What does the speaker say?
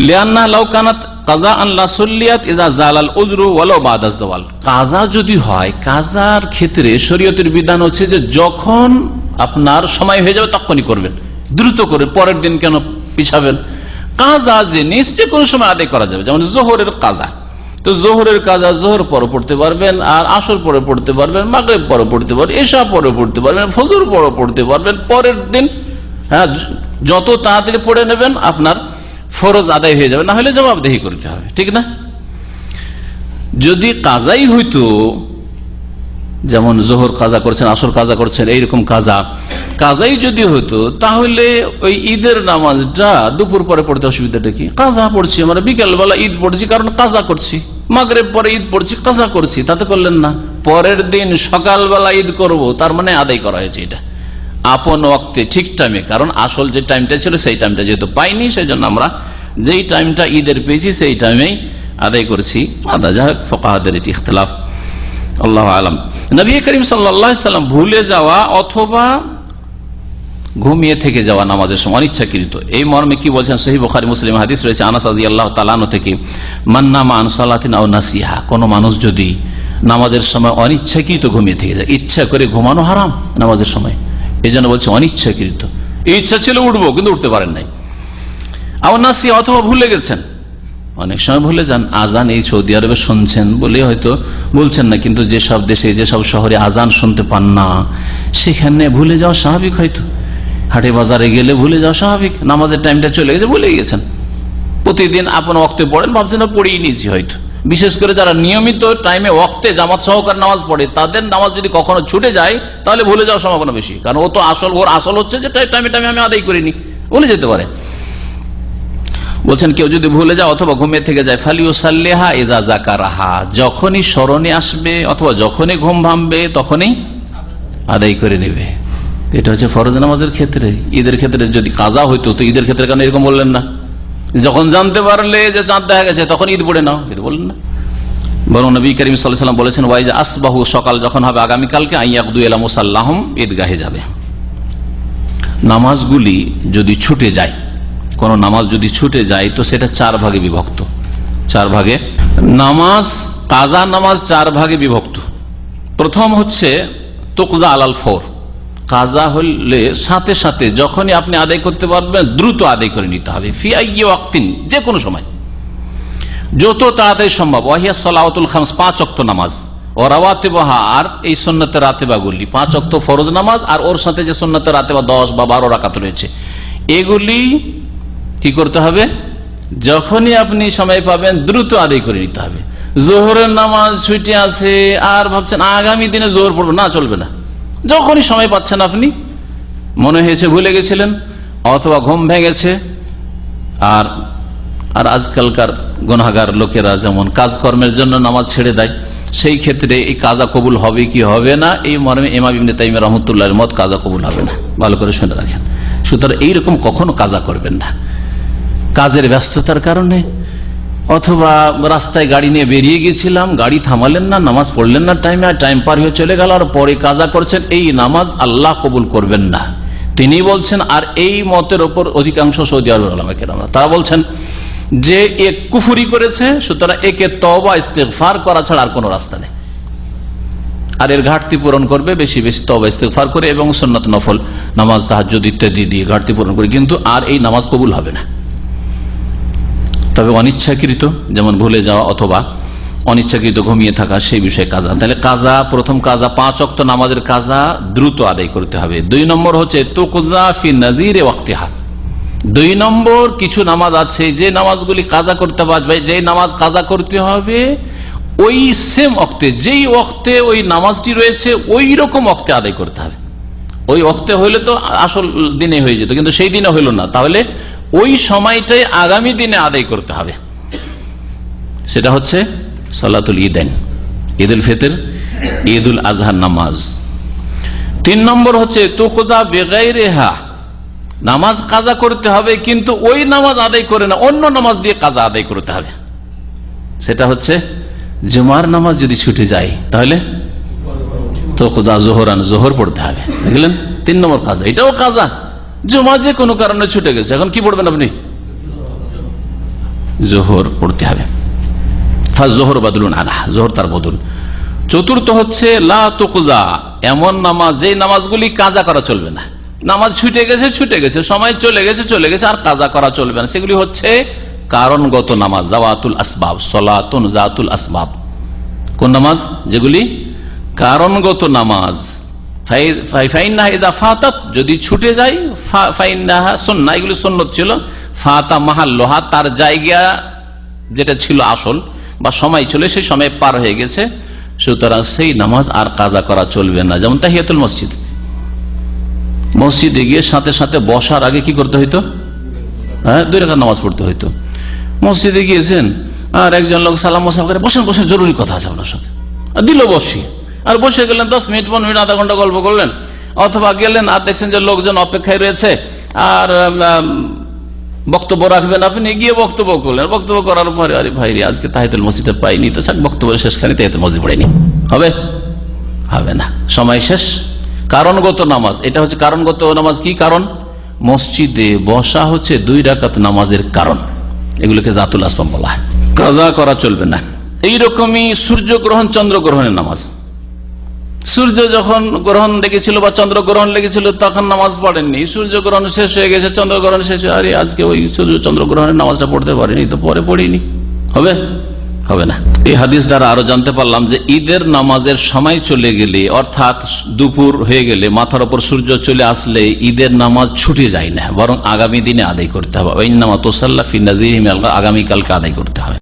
লিআন্না লাউ কানাত কাযাআন লা সুল্লিয়াত ইযা জালাল উযরু ওয়ালাউ বাদা যাওয়াল। কাজা যদি হয়, কাজার ক্ষেত্রে শরীয়তের বিধান হচ্ছে যে যখন আপনার সময় হয়ে যাবে তখনই করবেন, দ্রুত করে, পরের দিন কেন পিছাবেন। কাজা জিনিস যে কোনো সময় আদায় করা যাবে, যেমন যোহরের কাজা, তো যোহরের কাজা যোহর পরে পড়তে পারবেন, আর আসর পরে পড়তে পারবেন, মাগরিব পরে পড়তে পারবেন, এশা পরে পড়তে পারবেন, ফজর পরে পড়তে পারবেন, পরের দিন হ্যাঁ যত তাড়াতাড়ি পড়ে নেবেন আপনার ফরজ আদায় হয়ে যাবে, না হলে জবাবদেহি করতে হবে, ঠিক না। যদি কাজাই হইতো, যেমন জোহর কাজা করছেন, আসর কাজা করছেন, এইরকম কাজাই যদি হতো, তাহলে ওই ঈদের নামাজটা দুপুর পরে পড়তে অসুবিধাটা কি? কাজা পড়ছি আমরা, বিকেলবেলা ঈদ পড়ছি কারণ কাজা করছি, মাগরিব পরে ঈদ পড়ছি, কাজা করছি, তাতে করলেন না। পরের দিন সকালবেলা ঈদ করব, তার মানে আদায় করা হয়েছে এটা আপন ওয়াক্তে, ঠিক টাইমে। কারণ আসল যে টাইমটা ছিল সেই টাইমটা যেহেতু পাইনি, সেই জন্য আমরা যেই টাইমটা ঈদের পেয়েছি সেই টাইমেই আদায় করছি। যা হোক, ফুকাহাদের এটি ইখতিলাফ, আল্লাহু আলাম। নবী করিম সাল্লাল্লাহু আলাইহি সাল্লাম ভুলে যাওয়া অথবা ঘুমিয়ে থেকে যাওয়া নামাজের সময় অনিচ্ছাকৃত, এই মর্মে কি বলছেন? সহিহ বুখারী মুসলিম হাদিস রয়েছে আনাস রাদিয়াল্লাহু তাআলা আনহু থেকে, মান নামা আন সালাতিন আও নাসিহা, কোন মানুষ যদি নামাজের সময় অনিচ্ছাকৃত ঘুমিয়ে থেকে যায়, ইচ্ছা করে ঘুমানো হারাম নামাজের সময়, এই জন্য বলছে অনিচ্ছাকৃত। ইচ্ছা ছিল উঠবো কিন্তু উঠতে পারেন নাই। আও নাসিহা, অথবা ভুলে গেছেন, অনেক সময় ভুলে যান। আজান এই সৌদি আরবে শুনছেন বলে হয়তো বলছেন না, কিন্তু যেসব দেশে যেসব শহরে আজান শুনতে পান না সেখানে ভুলে যাওয়া স্বাভাবিক। হয়তো হাটে বাজারে গেলে ভুলে যাওয়া স্বাভাবিক, নামাজের টাইমটা চলে গেছে, ভুলে গেছেন। প্রতিদিন আপন ওয়াক্তে পড়েন, ভাবছেন পড়েই নিয়েছি হয়তো। বিশেষ করে যারা নিয়মিত টাইমে ওয়াক্তে জামাত সহকারে নামাজ পড়ে, তাদের নামাজ যদি কখনো ছুটে যায় তাহলে ভুলে যাওয়ার সম্ভাবনা বেশি, কারণ ও তো আসল হচ্ছে যে টাইমে আমি আদায় করিনি, ভুলে যেতে পারে। বলছেন কেউ যদি ভুলে যায় অথবা ঘুমিয়ে থেকে যায়, ফালিউসাল্লিহা ইযা যাকারাহা, যখনই স্মরণে আসবে অথবা যখনই ঘুম ভাঙবে তখনই আদায় করে নেবে। এটা হচ্ছে ফরজ নামাজের ক্ষেত্রে। ঈদের ক্ষেত্রে যদি কাজা হইতো তো ঈদের ক্ষেত্রে কেন এরকম বললেন না? যখন জানতে পারলে যে চাঁদ দেখা গেছে তখন ঈদ পড়ে নাও, ঈদ বললেন না। বরং নবী করিম সাল্লাল্লাহু আলাইহি ওয়াসাল্লাম বলেছেন, ওয়াইজা আসবাহু, সকাল যখন হবে আগামীকালকে, আইয়াকদু ইলা মুসাল্লাহুম, ঈদগাহে যাবে। নামাজগুলি যদি ছুটে যায়, কোন নামাজ যদি ছুটে যায় তো সেটা 4 ভাগে বিভক্ত। 4 ভাগে নামাজ, কাজা নামাজ 4 ভাগে বিভক্ত। প্রথম হচ্ছে তুকজা আলাল ফওর, কাজা হলে সাথে সাথে যখনই আপনি আদায় করতে পারবেন দ্রুত আদায় করে নিতে হবে। ফি আইয়ি ওয়াক্তিন, যে কোনো সময়, যত তাড়াতাড়ি সম্ভব। ওয়াহিয়া সালাওয়াতুল খামস, 5 ওয়াক্ত নামাজ, ও রাওয়াতিবহা, আর এই সুন্নতে রাতেবাগুলি 5 ওয়াক্ত ফরজ নামাজ, আর ওর সাথে যে সুন্নতে রাতেবা 10 বা 12 রাকাত রয়েছে, এগুলি কি করতে হবে? যখনই আপনি সময় পাবেন দ্রুত আদায় করে নিতে হবে। জোহরের নামাজ ছুটে আছে আর ভাবছেন আগামী দিনে জোহর পড়বো, না, চলবে না। যখনই সময় পাচ্ছেন, আপনি মনে হয়েছে ভুলে গেছিলেন অথবা ঘুম ভেঙেছে, আর আজকালকার গুনাহগার লোকেরা যেমন কাজকর্মের জন্য নামাজ ছেড়ে দেয়, সেই ক্ষেত্রে এই কাজা কবুল হবে কি হবে না, এই মর্মে ইমাম ইবনে তাইমিয়া রাহমাতুল্লাহির মত কাজা কবুল হবে না। ভালো করে শুনে রাখেন। সুতরাং এইরকম কখনো কাজা করবেন না, কাজের ব্যস্ততার কারণে, অথবা রাস্তায় গাড়ি নিয়ে বেরিয়ে গেছিলাম, গাড়ি থামালেন না, নামাজ পড়লেন না টাইমে, আর টাইম পার হয়ে চলে গেল, আর পরে কাজা করছেন, এই নামাজ আল্লাহ কবুল করবেন না। তিনি বলছেন, আর এই মতের ওপর অধিকাংশ সৌদি আরবের উলামা কেরামরা তারা বলছেন যে এ কুফরি করেছে, সুতরাং একে তওবা ইস্তেগফার করা ছাড়া আর কোনো রাস্তা নেই। আর এর ঘাটতি পূরণ করবে বেশি বেশি তওবা ইস্তেগফার করে এবং সুন্নাত নফল নামাজ, তাহাজ্জুদ ইত্যাদি দিয়ে ঘাটতি পূরণ করে, কিন্তু আর এই নামাজ কবুল হবে না। তবে অনিচ্ছাকৃত, যেমন ভুলে যাওয়া অথবা অনিচ্ছাকৃত ঘুমিয়ে থাকা, সেই বিষয়ে কাজা। তাহলে কাজা, প্রথম কাজা 5 ওয়াক্ত নামাজের কাজা দ্রুত আদায় করতে হবে। 2 নম্বর হচ্ছে তুকজা ফি নাজিরে ওয়াক্তিহা। 2 নম্বর, কিছু নামাজ আছে যে নামাজগুলি কাজা করতে পারবে, যে নামাজ কাজা করতে হবে ওই সেম ওয়াক্তে, যেই ওয়াক্তে ওই নামাজটি রয়েছে ওই রকম ওয়াক্তে আদায় করতে হবে। ওই ওয়াক্তে হইলে তো আসল দিনে হয়ে যেত, কিন্তু সেই দিনে হইল না, তাহলে ওই সময়টাই আগামী দিনে আদায় করতে হবে। সেটা হচ্ছে সালাতুল ঈদাইন, ঈদুল ফিতর, ঈদুল আজহার নামাজ। 3 নম্বর হচ্ছে তুকজা বিগাইরিহা, নামাজ কাজা করতে হবে কিন্তু ওই নামাজ আদায় করে না, অন্য নামাজ দিয়ে কাজা আদায় করতে হবে। সেটা হচ্ছে জুমার নামাজ যদি ছুটে যায় তাহলে তুকজা যোহরান, যোহর পড়তে হবে। দেখলেন 3 নম্বর কাজা, এটাও কাজা। জুমা যে কোনো কারণে ছুটে গেছে, এখন কি পড়বেন আপনি? জোহর পড়তে হবে। জোহর বদলুন আনা, জোহর তার বদল। চতুর্থ হচ্ছে লা তুকজা, এমন নামাজ যে নামাজগুলি কাজা করা চলবে না। নামাজ ছুটে গেছে, সময় চলে গেছে, আর কাজা করা চলবে না। সেগুলি হচ্ছে কারণগত নামাজ, জাওয়াতুল আসবাব, সলাতুন জাতুল আসবাব। কোন নামাজ? যেগুলি কারণগত নামাজ। ফাইন্নাহা ইযা ফাতাত, যদি ছুটে যায়, ফাইন্নাহা সুন্নাহ, এগুলি সুন্নত ছিল। ফাতা মাহাল্লুহা, তার জায়গা যেটা ছিল আসল বা সময় ছিল, সেই সময় পার হয়ে গেছে, সুতরাং সেই নামাজ আর কাজা করা চলবে না। যেমন তাহিয়াতুল মসজিদ, মসজিদে গিয়ে সাথে সাথে বসার আগে কি করতে হইতো? 2 রাকাত নামাজ পড়তে হইতো। মসজিদে গিয়েছেন আর একজন লোক সালাম মোসাফ করে, বসেন বসেন, জরুরি কথা আছে আপনার সাথে, দিল বসি, আর বসে গেলেন 10 মিনিট 15 মিনিট আধা ঘন্টা গল্প করলেন, অথবা গেলেন আর দেখছেন যে লোকজন অপেক্ষায় রয়েছে আর বক্তব্য রাখবেন, আপনি গিয়ে বক্তব্য করলেন। বক্তব্য করার পরে, আরে ভাই আজকে তাহিয়াতুল মসজিদে পাইনি, তো বক্তব্য শেষখানে তাহিয়াতুল মসজিদ পড়েনি, হবে না, সময় শেষ। কারণগত নামাজ, এটা হচ্ছে কারণগত নামাজ। কি কারণ? মসজিদে বসা হচ্ছে 2 রাকাত নামাজের কারণ, এগুলোকে জাতুল আসবাব বলা হয়। কাজা করা চলবে না। এইরকমই সূর্যগ্রহণ, চন্দ্রগ্রহণের নামাজ। সূর্য যখন গ্রহণ লেগেছিল বা চন্দ্র গ্রহণ লেগেছিল তখন নামাজ পড়েননি, সূর্যগ্রহণ শেষ হয়ে গেছে, চন্দ্রগ্রহণ শেষ হয়ে, আরে আজকে ওই সূর্য চন্দ্রগ্রহণের নামাজটা পড়তে পারিনি, তো পরে পড়িনি, হবে না। এই হাদিস দ্বারা আরো জানতে পারলাম যে ঈদের নামাজের সময় চলে গেলে, অর্থাৎ দুপুর হয়ে গেলে, মাথার উপর সূর্য চলে আসলে ঈদের নামাজ ছুটে যায় না, বরং আগামী দিনে আদায় করতে হবে। আগামীকালকে আদায় করতে হবে।